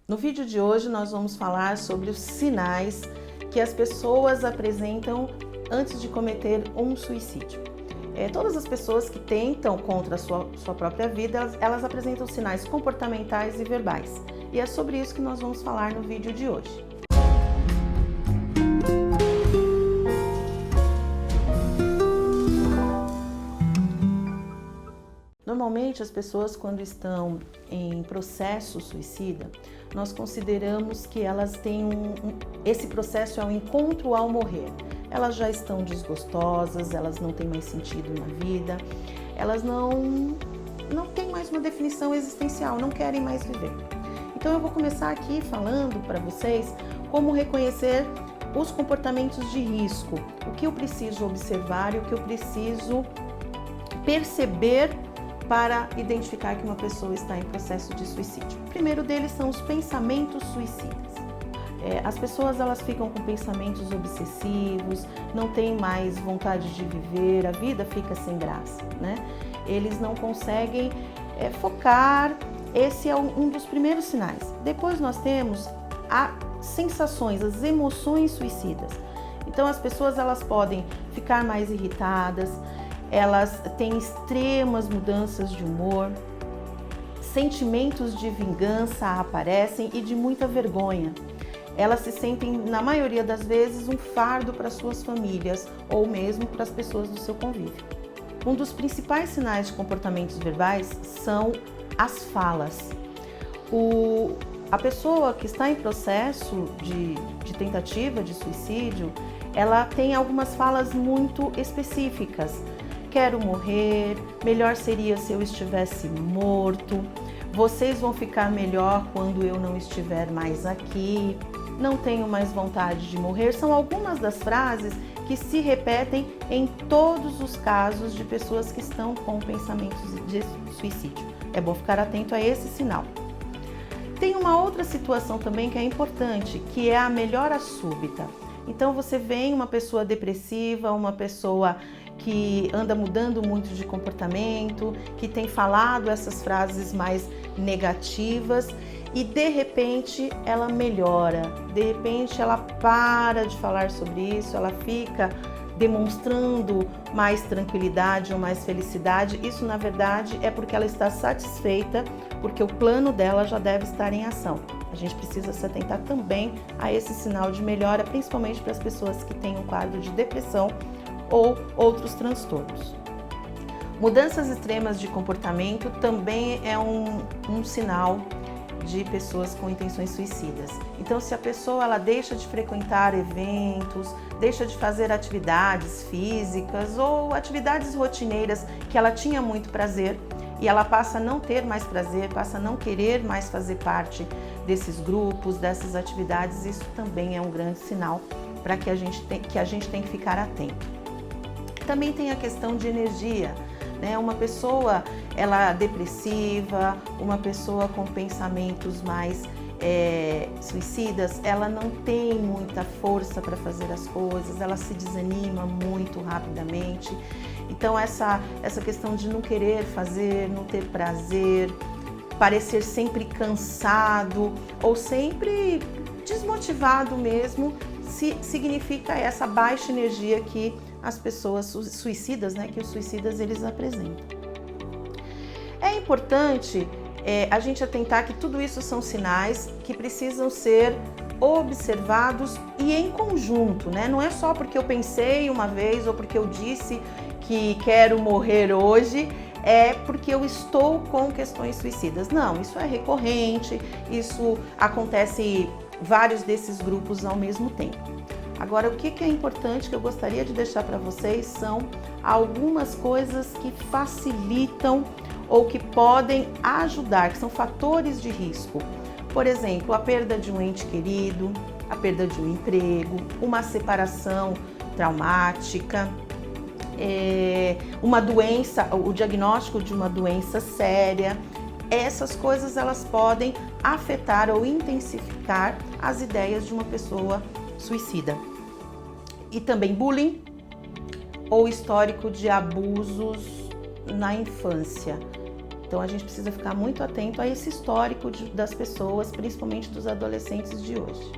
No vídeo de hoje nós vamos falar sobre os sinais que as pessoas apresentam antes de cometer um suicídio. Todas as pessoas que tentam contra a sua própria vida, elas apresentam sinais comportamentais e verbais. E é sobre isso que nós vamos falar no vídeo de hoje. Normalmente as pessoas, quando estão em processo suicida, nós consideramos que elas têm esse processo é um encontro ao morrer. Elas já estão desgostosas, elas não têm mais sentido na vida, elas não têm mais uma definição existencial, não querem mais viver. Então eu vou começar aqui falando para vocês como reconhecer os comportamentos de risco, o que eu preciso observar e o que eu preciso perceber para identificar que uma pessoa está em processo de suicídio. O primeiro deles são os pensamentos suicidas. As pessoas elas ficam com pensamentos obsessivos, não têm mais vontade de viver, a vida fica sem graça, né? Eles não conseguem focar, esse é um dos primeiros sinais. Depois nós temos as sensações, as emoções suicidas. Então as pessoas elas podem ficar mais irritadas, elas têm extremas mudanças de humor, sentimentos de vingança aparecem e de muita vergonha. Elas se sentem, na maioria das vezes, um fardo para suas famílias ou mesmo para as pessoas do seu convívio. Um dos principais sinais de comportamentos verbais são as falas. A pessoa que está em processo de tentativa de suicídio, ela tem algumas falas muito específicas. Quero morrer, melhor seria se eu estivesse morto, vocês vão ficar melhor quando eu não estiver mais aqui, não tenho mais vontade de morrer. São algumas das frases que se repetem em todos os casos de pessoas que estão com pensamentos de suicídio. É bom ficar atento a esse sinal. Tem uma outra situação também que é importante, que é a melhora súbita. Então você vê uma pessoa depressiva, uma pessoa que anda mudando muito de comportamento, que tem falado essas frases mais negativas e de repente ela melhora, de repente ela para de falar sobre isso, ela fica demonstrando mais tranquilidade ou mais felicidade. Isso na verdade é porque ela está satisfeita, porque o plano dela já deve estar em ação. A gente precisa se atentar também a esse sinal de melhora, principalmente para as pessoas que têm um quadro de depressão ou outros transtornos. Mudanças extremas de comportamento também é um sinal de pessoas com intenções suicidas. Então, se a pessoa ela deixa de frequentar eventos, deixa de fazer atividades físicas ou atividades rotineiras que ela tinha muito prazer e ela passa a não ter mais prazer, passa a não querer mais fazer parte desses grupos, dessas atividades, isso também é um grande sinal para que a gente tem que ficar atento. Também tem a questão de energia, né? Uma pessoa ela depressiva, uma pessoa com pensamentos mais suicidas, ela não tem muita força para fazer as coisas, ela se desanima muito rapidamente. Então essa questão de não querer fazer, não ter prazer, parecer sempre cansado ou sempre desmotivado mesmo, significa essa baixa energia que as pessoas suicidas, né, que os suicidas eles apresentam. É importante a gente atentar que tudo isso são sinais que precisam ser observados e em conjunto, né? Não é só porque eu pensei uma vez ou porque eu disse que quero morrer hoje, é porque eu estou com questões suicidas. Não, isso é recorrente, isso acontece em vários desses grupos ao mesmo tempo. Agora, o que é importante que eu gostaria de deixar para vocês são algumas coisas que facilitam ou que podem ajudar, que são fatores de risco. Por exemplo, a perda de um ente querido, a perda de um emprego, uma separação traumática, uma doença, o diagnóstico de uma doença séria. Essas coisas elas podem afetar ou intensificar as ideias de uma pessoa suicida. E também bullying ou histórico de abusos na infância. Então a gente precisa ficar muito atento a esse histórico das pessoas, principalmente dos adolescentes de hoje.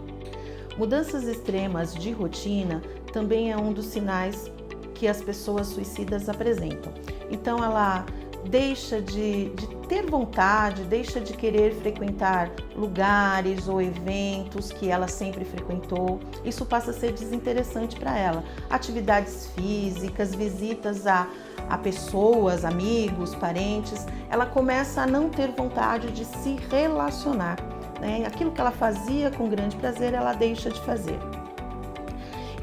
Mudanças extremas de rotina também é um dos sinais que as pessoas suicidas apresentam. Então ela deixa de ter vontade, deixa de querer frequentar lugares ou eventos que ela sempre frequentou. Isso passa a ser desinteressante para ela. Atividades físicas, visitas a pessoas, amigos, parentes, ela começa a não ter vontade de se relacionar, né? Aquilo que ela fazia com grande prazer, ela deixa de fazer.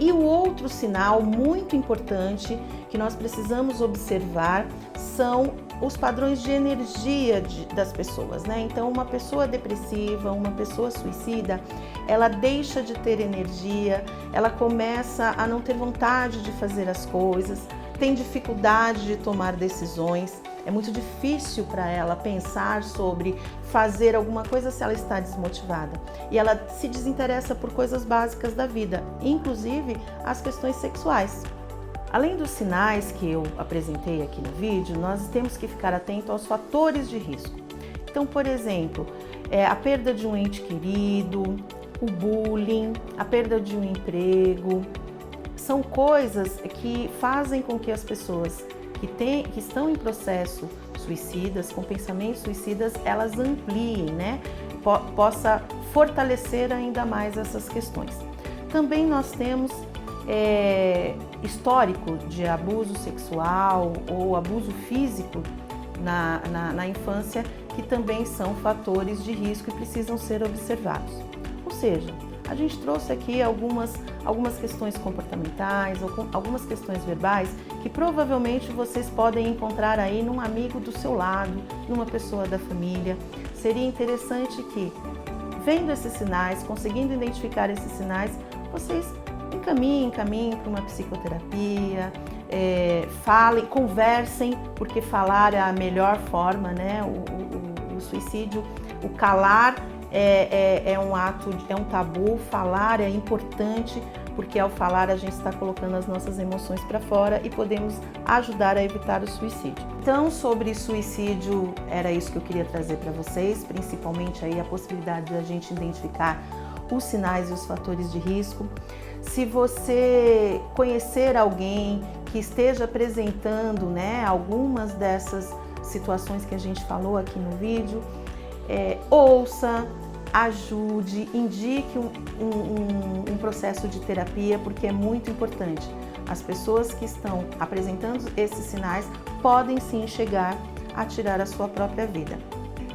E o outro sinal muito importante que nós precisamos observar são os padrões de energia das pessoas, né? Então, uma pessoa depressiva, uma pessoa suicida, ela deixa de ter energia, ela começa a não ter vontade de fazer as coisas, tem dificuldade de tomar decisões. É muito difícil para ela pensar sobre fazer alguma coisa se ela está desmotivada. E ela se desinteressa por coisas básicas da vida, inclusive as questões sexuais. Além dos sinais que eu apresentei aqui no vídeo, nós temos que ficar atento aos fatores de risco. Então, por exemplo, a perda de um ente querido, o bullying, a perda de um emprego, são coisas que fazem com que as pessoas que estão em processo suicidas, com pensamentos suicidas, elas ampliem, né? Possa fortalecer ainda mais essas questões. Também nós temos histórico de abuso sexual ou abuso físico na infância, que também são fatores de risco e precisam ser observados. Ou seja, a gente trouxe aqui algumas questões comportamentais, algumas questões verbais que provavelmente vocês podem encontrar aí num amigo do seu lado, numa pessoa da família. Seria interessante que, vendo esses sinais, conseguindo identificar esses sinais, vocês encaminhem para uma psicoterapia, falem, conversem, porque falar é a melhor forma, né? O suicídio, o calar é um ato, é um tabu. Falar é importante, porque ao falar a gente está colocando as nossas emoções para fora e podemos ajudar a evitar o suicídio. Então, sobre suicídio, era isso que eu queria trazer para vocês, principalmente aí a possibilidade de a gente identificar os sinais e os fatores de risco. Se você conhecer alguém que esteja apresentando, né, algumas dessas situações que a gente falou aqui no vídeo, ouça, ajude, indique um processo de terapia, porque é muito importante. As pessoas que estão apresentando esses sinais podem sim chegar a tirar a sua própria vida.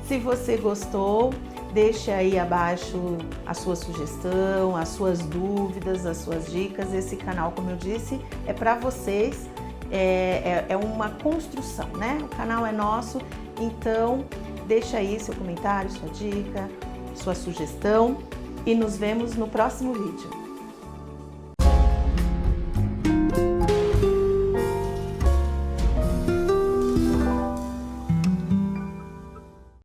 Se você gostou, deixe aí abaixo a sua sugestão, as suas dúvidas, as suas dicas. Esse canal, como eu disse, é para vocês, é uma construção, né? O canal é nosso, então deixa aí seu comentário, sua dica, sua sugestão e nos vemos no próximo vídeo.